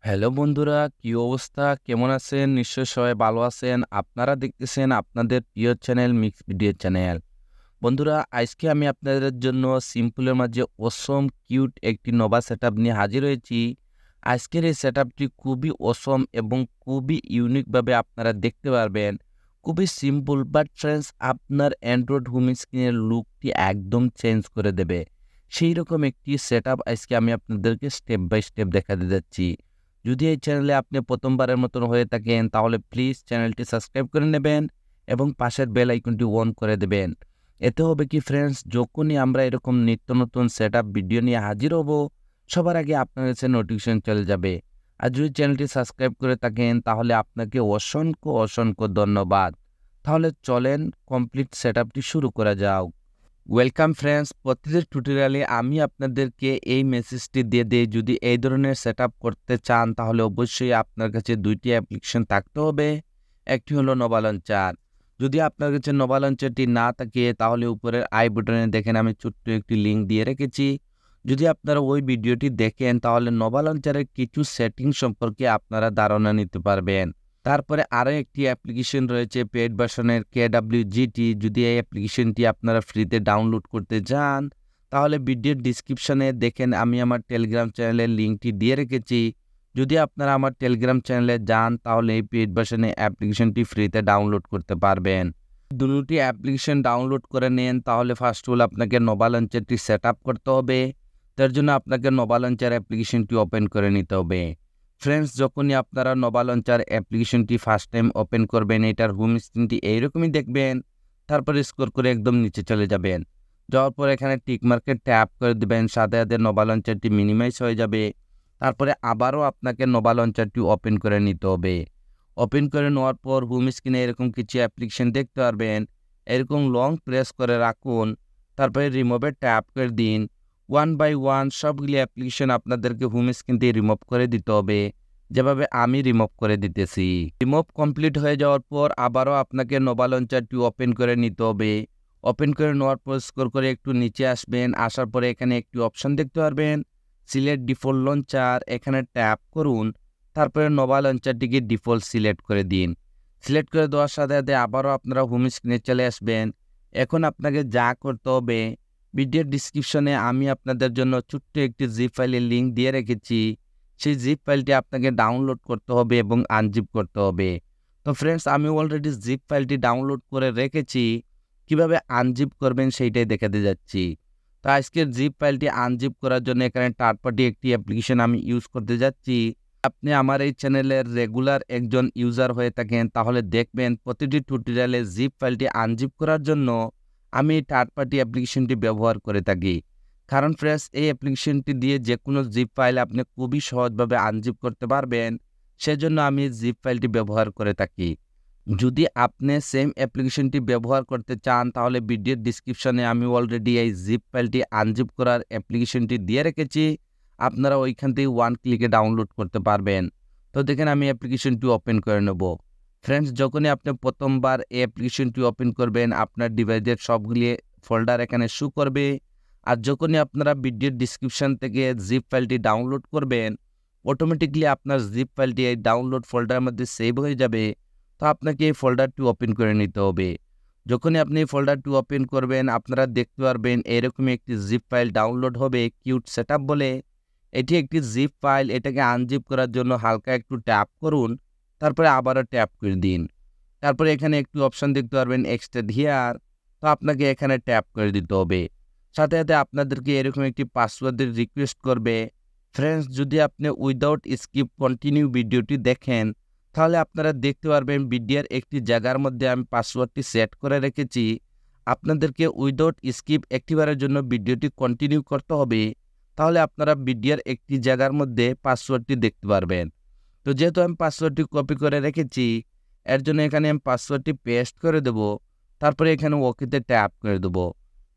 Hello বন্ধুরা, কি অবস্থা? কেমন আছেন? নিশ্চয়ই সবাই ভালো আছেন। আপনারা দেখতেছেন আপনাদের প্রিয় চ্যানেল মিক্স ভিডিও চ্যানেল। বন্ধুরা, আজকে আমি আপনাদের জন্য সিম্পলের মাঝে অসম কিউট একটি নোভা সেটআপ নিয়ে হাজির হয়েছি। আজকের এই সেটআপটি খুবই অসম এবং খুবই ইউনিকভাবে আপনারা দেখতে পারবেন। খুবই সিম্পল বাট ফ্রেন্ডস, আপনার অ্যান্ড্রয়েড হোম স্ক্রিনের লুকটি একদম চেঞ্জ করে দেবে। সেই রকম একটি সেটআপ আজকে আমি আপনাদেরকে স্টেপ বাই স্টেপ দেখাতে যাচ্ছি। যদি এই চ্যানেলে আপনি প্রথমবারের মতন হয়ে থাকেন তাহলে প্লিজ চ্যানেলটি সাবস্ক্রাইব করে নেবেন এবং পাশের বেল আইকনটি অন করে দেবেন। এতে হবে কি ফ্রেন্ডস, যখনই আমরা এরকম নিত্য নতুন সেটআপ ভিডিও নিয়ে হাজির হব, সবার আগে আপনার কাছে নোটিফিকেশন চলে যাবে। আর যদি চ্যানেলটি সাবস্ক্রাইব করে থাকেন তাহলে আপনাকে অসংখ্য অসংখ্য ধন্যবাদ। তাহলে চলেন কমপ্লিট সেটআপটি শুরু করা যাক। ওয়েলকাম ফ্রেন্ডস, প্রতিটি টিউটোরিয়ালে আমি আপনাদেরকে এই মেসেজটি দিয়ে দিই, যদি এই ধরনের সেটআপ করতে চান তাহলে অবশ্যই আপনার কাছে দুইটি অ্যাপ্লিকেশন থাকতে হবে। একটি হলো নোভা লঞ্চার। যদি আপনার কাছে নোভা লঞ্চারটি না থাকে তাহলে উপরের আই বাটনে দেখেন আমি ছোট্ট একটি লিঙ্ক দিয়ে রেখেছি। যদি আপনারা ওই ভিডিওটি দেখেন তাহলে নোভা লঞ্চারের কিছু সেটিং সম্পর্কে আপনারা ধারণা নিতে পারবেন। তারপরে আরও একটি অ্যাপ্লিকেশন রয়েছে পেইড ভার্সনের KWGT। যদি এই অ্যাপ্লিকেশনটি আপনারা ফ্রিতে ডাউনলোড করতে চান তাহলে ভিডিওর ডিসক্রিপশনে দেখেন আমি আমার টেলিগ্রাম চ্যানেলের লিঙ্কটি দিয়ে রেখেছি। যদি আপনারা আমার টেলিগ্রাম চ্যানেলে যান তাহলে এই পেইড ভার্সনে অ্যাপ্লিকেশনটি ফ্রিতে ডাউনলোড করতে পারবেন। দুটি অ্যাপ্লিকেশন ডাউনলোড করে নেন তাহলে ফার্স্ট অফ অল আপনাকে নোভা লঞ্চারটি সেট আপ করতে হবে। তার জন্য আপনাকে নোভা লঞ্চার অ্যাপ্লিকেশনটি ওপেন করে নিতে হবে। ফ্রেন্ডস, যখনই আপনারা নোভা লঞ্চার অ্যাপ্লিকেশনটি ফার্স্ট টাইম ওপেন করবেন এটার হোম স্ক্রিনটি এইরকমই দেখবেন। তারপরে স্ক্রল করে একদম নিচে চলে যাবেন। যাওয়ার পর এখানে টিক মার্কে ট্যাপ করে দেবেন, সাথে সাথে নোভা লঞ্চারটি মিনিমাইজ হয়ে যাবে। তারপরে আবারও আপনাকে নোভা লঞ্চারটি ওপেন করে নিতে হবে। ওপেন করে নেওয়ার পর হোম স্ক্রিনে এরকম কিছু অ্যাপ্লিকেশন দেখতে পারবেন। এরকম লং প্রেস করে রাখুন, তারপরে রিমুভে ট্যাপ করে দিন। ওয়ান বাই ওয়ান সবগুলি অ্যাপ্লিকেশন আপনাদেরকে হোম স্ক্রিন থেকে রিমুভ করে দিতে হবে, যেভাবে আমি রিমুভ করে দিতেছি। রিমুভ কমপ্লিট হয়ে যাওয়ার পর আবারও আপনাকে নোভা লঞ্চারটি ওপেন করে নিতে হবে। ওপেন করে নেওয়ার পর স্ক্রল করে একটু নিচে আসবেন। আসার পরে এখানে একটি অপশন দেখতে পারবেন, সিলেক্ট ডিফল্ট লঞ্চার। এখানে ট্যাপ করুন, তারপরে নোভা লঞ্চারটিকে ডিফল্ট সিলেক্ট করে দিন। সিলেক্ট করে দেওয়ার সাথে সাথে আবারও আপনারা হোম স্ক্রিনে চলে আসবেন। এখন আপনাকে যা করতে হবে, ভিডিওর ডিসক্রিপশনে আমি আপনাদের জন্য ছোট্ট একটি জিপ ফাইলের লিঙ্ক দিয়ে রেখেছি। সেই জিপ ফাইলটি আপনাকে ডাউনলোড করতে হবে এবং আনজিপ করতে হবে। তো ফ্রেন্ডস, আমি অলরেডি জিপ ফাইলটি ডাউনলোড করে রেখেছি। কিভাবে আনজিপ করবেন সেইটাই দেখাতে যাচ্ছি। তো আজকের জিপ ফাইলটি আনজিপ করার জন্য এখানে থার্ড পার্টি একটি অ্যাপ্লিকেশন আমি ইউজ করতে যাচ্ছি। আপনি আমার এই চ্যানেলের রেগুলার একজন ইউজার হয়ে থাকেন তাহলে দেখবেন প্রতিটি টিউটোরিয়ালে জিপ ফাইলটি আনজিপ করার জন্য আমি থার্ড পার্টি অ্যাপ্লিকেশনটি ব্যবহার করে থাকি। কারণ ফ্রেন্ডস, এই অ্যাপ্লিকেশনটি দিয়ে যে কোনো জিপ ফাইল আপনি খুবই সহজভাবে আনজিপ করতে পারবেন। সেজন্য আমি জিপ ফাইলটি ব্যবহার করে থাকি। যদি আপনি সেম অ্যাপ্লিকেশনটি ব্যবহার করতে চান তাহলে ভিডিওর ডিসক্রিপশনে আমি অলরেডি এই জিপ ফাইলটি আনজিপ করার অ্যাপ্লিকেশনটি দিয়ে রেখেছি। আপনারা ওইখান থেকে ওয়ান ক্লিকে ডাউনলোড করতে পারবেন। তো দেখেন আমি অ্যাপ্লিকেশনটি ওপেন করে নেব। ফ্রেন্ডস, যখনই আপনি প্রথমবার এই অ্যাপ্লিকেশনটি ওপেন করবেন আপনার ডিভাইসের সবগুলি ফোল্ডার এখানে শো করবে। আর যখনই আপনারা ভিডিওর ডিসক্রিপশন থেকে জিপ ফাইলটি ডাউনলোড করবেন অটোমেটিকলি আপনার জিপ ফাইলটি এই ডাউনলোড ফোল্ডারের মধ্যে সেভ হয়ে যাবে। তো আপনাকে এই ফোল্ডারটি ওপেন করে নিতে হবে। যখনই আপনি এই ফোল্ডারটি ওপেন করবেন আপনারা দেখতে পারবেন এরকমই একটি জিপ ফাইল ডাউনলোড হবে, কিউট সেটআপ বলে। এটি একটি জিপ ফাইল। এটাকে আনজিপ করার জন্য হালকা একটু ট্যাপ করুন, তারপরে আবারও ট্যাপ করে দিন। তারপরে এখানে একটি অপশন দেখতে পারবেন এক্সটেন্ড হিয়ার। তো আপনাকে এখানে ট্যাপ করে দিতে হবে। সাথে সাথে আপনাদেরকে এরকম একটি পাসওয়ার্ডের রিকোয়েস্ট করবে। ফ্রেন্ডস, যদি আপনি উইদাউট স্কিপ কন্টিনিউ ভিডিওটি দেখেন তাহলে আপনারা দেখতে পারবেন ভিডিওর একটি জায়গার মধ্যে আমি পাসওয়ার্ডটি সেট করে রেখেছি। আপনাদেরকে উইদাউট স্কিপ একটিবারের জন্য ভিডিওটি কন্টিনিউ করতে হবে, তাহলে আপনারা ভিডিওর একটি জায়গার মধ্যে পাসওয়ার্ডটি দেখতে পারবেন। তো যেহেতু আমি পাসওয়ার্ডটি কপি করে রেখেছি এর জন্য এখানে আমি পাসওয়ার্ডটি পেস্ট করে দেব। তারপরে এখানে ওকেতে ট্যাপ করে দেব।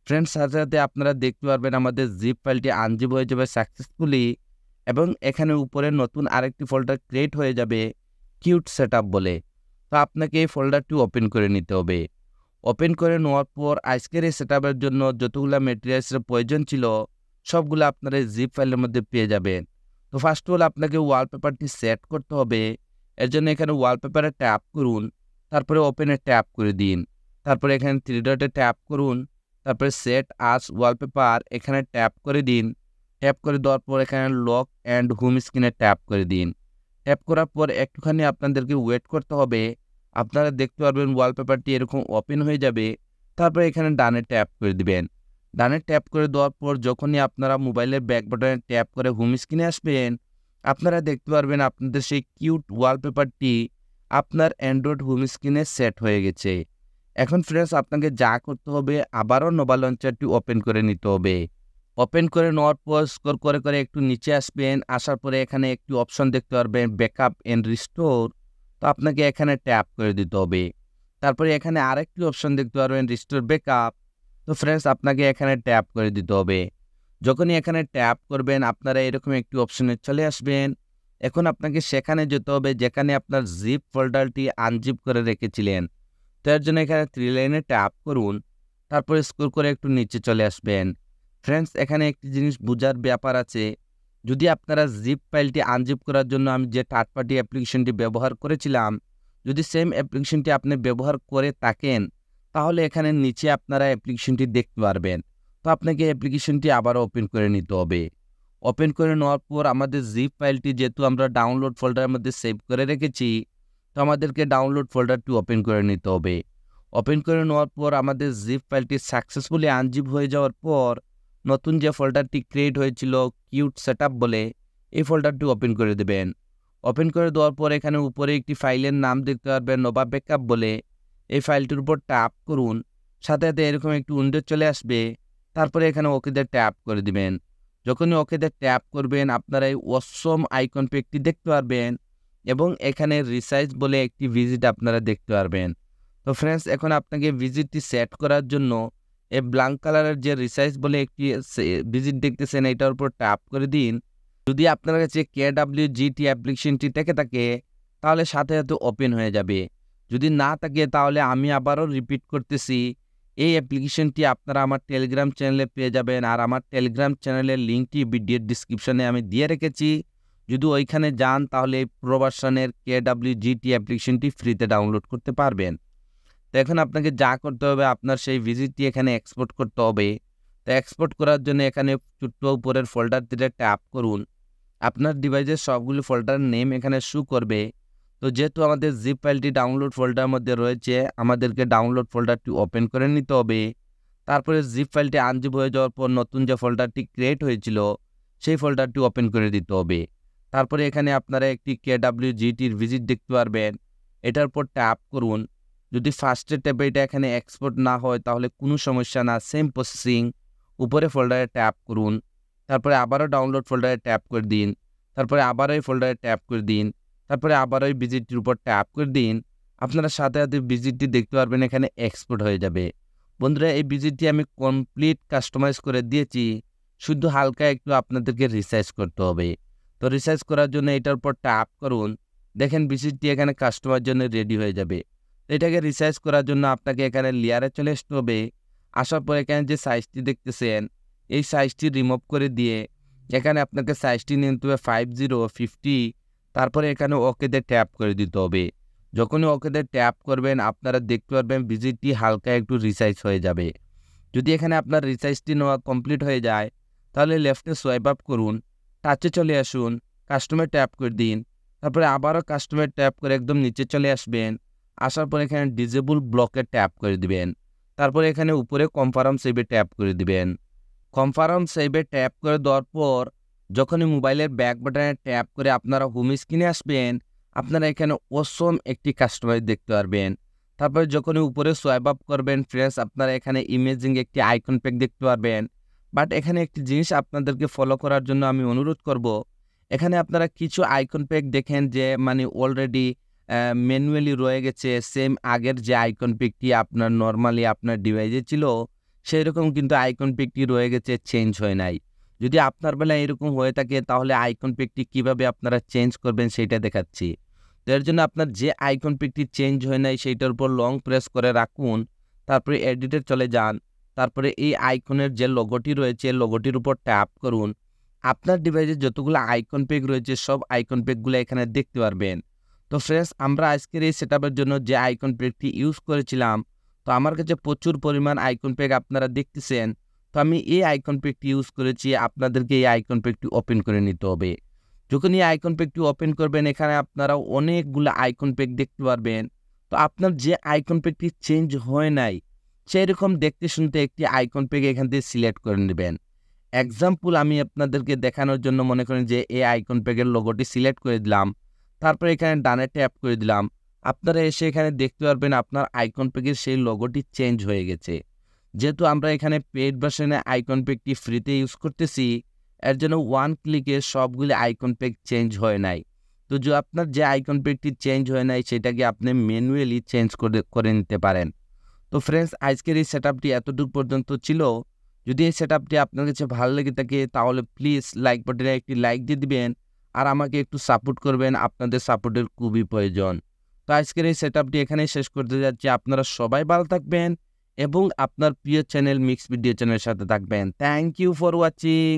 ফ্রেন্ডস, সাথে সাথে আপনারা দেখতে পারবেন আমাদের জিপ ফাইলটি আনজিপ হয়ে যাবে সাকসেসফুলি এবং এখানে উপরে নতুন আরেকটি ফোল্ডার ক্রিয়েট হয়ে যাবে কিউট সেটআপ বলে। তো আপনাকে এই ফোল্ডারটি ওপেন করে নিতে হবে। ওপেন করে নেওয়ার পর আজকের এই সেটআপের জন্য যতগুলো ম্যাটেরিয়ালসের প্রয়োজন ছিল সবগুলো আপনারা এই জিপ ফাইলের মধ্যে পেয়ে যাবেন। তো ফার্স্ট অফ অল আপনাকে ওয়ালপেপারটি সেট করতে হবে। এর জন্য এখানে ওয়ালপেপারে ট্যাপ করুন, তারপরে ওপেনে ট্যাপ করে দিন। তারপরে এখানে 3 ডটে ট্যাপ করুন, তারপরে সেট আস ওয়ালপেপার এখানে ট্যাপ করে দিন। ট্যাপ করে দেওয়ার পর এখানে লক অ্যান্ড হোম স্ক্রিনে ট্যাপ করে দিন। ট্যাপ করার পর একটুখানি আপনাদেরকে ওয়েট করতে হবে। আপনারা দেখতে পারবেন ওয়ালপেপারটি এরকম ওপেন হয়ে যাবে। তারপরে এখানে ডানে ট্যাপ করে দিবেন। ডানে ট্যাপ করে দেওয়ার পর যখনই আপনারা মোবাইলের ব্যাক বাটনে ট্যাপ করে হোম স্ক্রিনে আসবেন, আপনারা দেখতে পারবেন আপনাদের সেই কিউট ওয়ালপেপারটি আপনার অ্যান্ড্রয়েড হোম স্ক্রিনে সেট হয়ে গেছে। এখন ফ্রেন্ডস আপনাকে যা করতে হবে আবারও নোভা লঞ্চারটি ওপেন করে নিতে হবে। ওপেন করে নেওয়ার পর স্ক্রল করে একটু নিচে আসবেন। আসার পরে এখানে একটি অপশন দেখতে পারবেন ব্যাকআপ এন্ড রিস্টোর। তো আপনাকে এখানে ট্যাপ করে দিতে হবে। তারপরে এখানে আরেকটি অপশন দেখতে পারবেন রিস্টোর ব্যাকআপ। তো ফ্রেন্ডস আপনাকে এখানে ট্যাপ করে দিতে হবে। যখনই এখানে ট্যাপ করবেন আপনারা এরকম একটি অপশনে চলে আসবেন। এখন আপনাকে সেখানে যেতে হবে যেখানে আপনার জিপ ফোল্ডারটি আনজিপ করে রেখেছিলেন। তো এর জন্য এখানে 3 লাইনে ট্যাপ করুন। তারপরে স্ক্রল করে একটু নিচে চলে আসবেন। ফ্রেন্ডস এখানে একটি জিনিস বোঝার ব্যাপার আছে। যদি আপনারা জিপ ফাইলটি আনজিপ করার জন্য আমি যে থার্ড পার্টি অ্যাপ্লিকেশনটি ব্যবহার করেছিলাম, যদি সেম অ্যাপ্লিকেশনটি আপনি ব্যবহার করে থাকেন, তাহলে এখানে নিচে আপনারা অ্যাপ্লিকেশনটি দেখতে পারবেন। তো আপনাকে অ্যাপ্লিকেশনটি আবার ওপেন করে নিতে হবে। ওপেন করে নেওয়ার পর আমাদের জিপ ফাইলটি যেহেতু আমরা ডাউনলোড ফোল্ডারের মধ্যে সেভ করে রেখেছি, তো আমাদেরকে ডাউনলোড ফোল্ডারটি ওপেন করে নিতে হবে। ওপেন করে নেওয়ার পর আমাদের জিপ ফাইলটি সাকসেসফুলি আনজিপ হয়ে যাওয়ার পর নতুন যে ফোল্ডারটি ক্রিয়েট হয়েছিল কিউট সেটআপ বলে, এই ফোল্ডারটি ওপেন করে দেবেন। ওপেন করে দেওয়ার পর এখানে উপরে একটি ফাইলের নাম দেখতে পারবেন নোভা ব্যাকআপ বলে। এই ফাইলটির উপর ট্যাপ করুন। সাথে সাথে এরকম একটি উইন্ডো চলে আসবে। তারপরে এখানে ওকেতে ট্যাপ করে দিবেন। যখনই ওকেতে ট্যাপ করবেন আপনারা এই অসম আইকন পেকটি দেখতে পারবেন এবং এখানে রিসাইজ বলে একটি ভিজিট আপনারা দেখতে পারবেন। তো ফ্রেন্ডস এখন আপনাকে ভিজিটটি সেট করার জন্য এই ব্ল্যাঙ্ক কালারের যে রিসাইজ বলে একটি ভিজিট দেখতেছেন এটার উপর ট্যাপ করে দিন। যদি আপনার কাছে KWGT অ্যাপ্লিকেশনটি থেকে থাকে তাহলে সাথে সাথে ওপেন হয়ে যাবে। যদি না থাকে তাহলে আমি আবারও রিপিট করতেছি, এই অ্যাপ্লিকেশনটি আপনারা আমার টেলিগ্রাম চ্যানেলে পেয়ে যাবেন। আর আমার টেলিগ্রাম চ্যানেলের লিঙ্কটি ভিডিওর ডিসক্রিপশনে আমি দিয়ে রেখেছি। যদি ওইখানে যান তাহলে এই প্রো ভার্সনের KWGT অ্যাপ্লিকেশনটি ফ্রিতে ডাউনলোড করতে পারবেন। তো এখন আপনাকে যা করতে হবে আপনার সেই ভিজিটটি এখানে এক্সপোর্ট করতে হবে। তো এক্সপোর্ট করার জন্য এখানে ছোট্ট উপরের ফোল্ডারটিতে ট্যাপ করুন। আপনার ডিভাইসের সবগুলো ফোল্ডারের নেম এখানে শো করবে। তো যেহেতু আমাদের জিপ ফাইলটি ডাউনলোড ফোল্ডারের মধ্যে রয়েছে, আমাদেরকে ডাউনলোড ফোল্ডারটি ওপেন করে নিতে হবে। তারপরে জিপ ফাইলটি আনজিপ হয়ে যাওয়ার পর নতুন যে ফোল্ডারটি ক্রিয়েট হয়েছিল সেই ফোল্ডারটি ওপেন করে দিতে হবে। তারপরে এখানে আপনারা একটি KWGTর ভিজিট দেখতে পারবেন। এটার উপর ট্যাপ করুন। যদি ফার্স্টে ট্যাপে এটা এখানে এক্সপোর্ট না হয় তাহলে কোনো সমস্যা না, সেম প্রসেসিং। উপরে ফোল্ডারে ট্যাপ করুন। তারপরে আবারও ডাউনলোড ফোল্ডারে ট্যাপ করে দিন। তারপরে আবারও এই ফোল্ডারে ট্যাপ করে দিন। তারপরে আবারও এই ভিজিটটির উপর ট্যাপ করে দিন। আপনারা সাথে সাথে ভিজিটটি দেখতে পারবেন এখানে এক্সপোর্ট হয়ে যাবে। বন্ধুরা এই ভিজিটটি আমি কমপ্লিট কাস্টমাইজ করে দিয়েছি, শুধু হালকা একটু আপনাদেরকে রিসাইজ করতে হবে। তো রিসাইজ করার জন্য এটার উপর ট্যাপ করুন। দেখেন ভিজিটটি এখানে কাস্টমার জন্য রেডি হয়ে যাবে। এটাকে রিসাইজ করার জন্য আপনাকে এখানে লেয়ারে চলে আসতে হবে। আসার পর এখানে যে সাইজটি দেখতেছেন এই সাইজটি রিমুভ করে দিয়ে এখানে আপনাকে সাইজটি নিতে হবে 5050। তারপরে এখানে ওকেতে ট্যাপ করে দিতে হবে। যখনই ওকেতে ট্যাপ করবেন আপনারা দেখতে পারবেন ভিজিটটি হালকা একটু রিসাইজ হয়ে যাবে। যদি এখানে আপনার রিসাইজটি নেওয়া কমপ্লিট হয়ে যায় তাহলে লেফটে সোয়াইপ আপ করুন, টাচে চলে আসুন, কাস্টমার ট্যাপ করে দিন। তারপরে আবারও কাস্টমার ট্যাপ করে একদম নিচে চলে আসবেন। আসার পর এখানে ডিজেবল ব্লকে ট্যাপ করে দিবেন। তারপরে এখানে উপরে কনফার্ম সেভে ট্যাপ করে দিবেন। কনফার্ম সেভে ট্যাপ করে দেওয়ার পর যখনই মোবাইলের ব্যাক বাটনে ট্যাপ করে আপনারা হোম স্ক্রিনে আসবেন, আপনারা এখানে অসম একটি কাস্টমাইজ দেখতে পারবেন। তারপরে যখনই উপরে সোয়াইপ আপ করবেন ফ্রেন্ডস আপনারা এখানে ইমেজিং একটি আইকন প্যাক দেখতে পারবেন। বাট এখানে একটি জিনিস আপনাদেরকে ফলো করার জন্য আমি অনুরোধ করব, এখানে আপনারা কিছু আইকন প্যাক দেখেন যে মানে অলরেডি ম্যানুয়ালি রয়ে গেছে। সেম আগের যে আইকন পিকটি আপনার নর্মালি আপনার ডিভাইসে ছিল সেই রকম কিন্তু আইকন পিকটি রয়ে গেছে, চেঞ্জ হয় নাই। যদি আপনার বেলায় এরকম হয়ে থাকে তাহলে আইকন পিকটি কিভাবে আপনারা চেঞ্জ করবেন সেটা দেখাচ্ছি। তো এর জন্য আপনার যে আইকন পিকটি চেঞ্জ হয় নাই সেইটার উপর লং প্রেস করে রাখুন। তারপরে এডিটে চলে যান। তারপরে এই আইকনের যে লোগোটি রয়েছে লোগোটির উপর ট্যাপ করুন। আপনার ডিভাইসে যতগুলো আইকন পেগ রয়েছে সব আইকন পেগগুলো এখানে দেখতে পারবেন। তো ফ্রেন্ডস, আমরা আজকের এই সেটআপের জন্য যে আইকন পেগটি ইউজ করেছিলাম, তো আমার কাছে প্রচুর পরিমাণ আইকন পেগ আপনারা দেখতেছেন। তো আমি এই আইকন পেগটি ইউজ করেছি। আপনাদেরকে এই আইকন পেগটি ওপেন করে নিতে হবে। যখন এই আইকন পেগটি ওপেন করবেন, এখানে আপনারা অনেকগুলো আইকন পেগ দেখতে পারবেন। তো আপনার যে আইকন পেগটি চেঞ্জ হয় নাই, সেরকম দেখতে শুনতে একটি আইকন পেগ এখান থেকে সিলেক্ট করে নেবেন। এক্সাম্পল আমি আপনাদেরকে দেখানোর জন্য মনে করেন যে এই আইকন পেগের লোগোটি সিলেক্ট করে দিলাম। তারপর এখানে ডানে ট্যাপ করে দিলাম। আপনারা এসে এখানে দেখতে পারবেন আপনার আইকন পেগের সেই লোগোটি চেঞ্জ হয়ে গেছে। যেহেতু আমরা এখানে পেইড ভার্সনে আইকন পেগটি ফ্রিতে ইউজ করতেছি, এর জন্য ওয়ান ক্লিকে সবগুলি আইকন পেগ চেঞ্জ হয় নাই। তো যে আপনার যে আইকন পেগটি চেঞ্জ হয় নাই সেটাকে আপনি ম্যানুয়ালি চেঞ্জ করে নিতে পারেন। তো ফ্রেন্ডস, আজকের এই সেটআপটি এতটুকু পর্যন্ত ছিল। যদি এই সেটআপটি আপনার কাছে ভালো লেগে থাকে তাহলে প্লিজ লাইক বাটনে একটি লাইক দিয়ে দিবেন আর আমাকে একটু সাপোর্ট করবেন। আপনাদের সাপোর্টের খুবই প্রয়োজন। তো আজকের এই সেটআপটি এখানেই শেষ করতে যাচ্ছি। আপনারা সবাই ভালো থাকবেন এবং আপনার প্রিয় চ্যানেল মিক্স ভিডিও চ্যানেলের সাথে থাকবেন। Thank you for watching.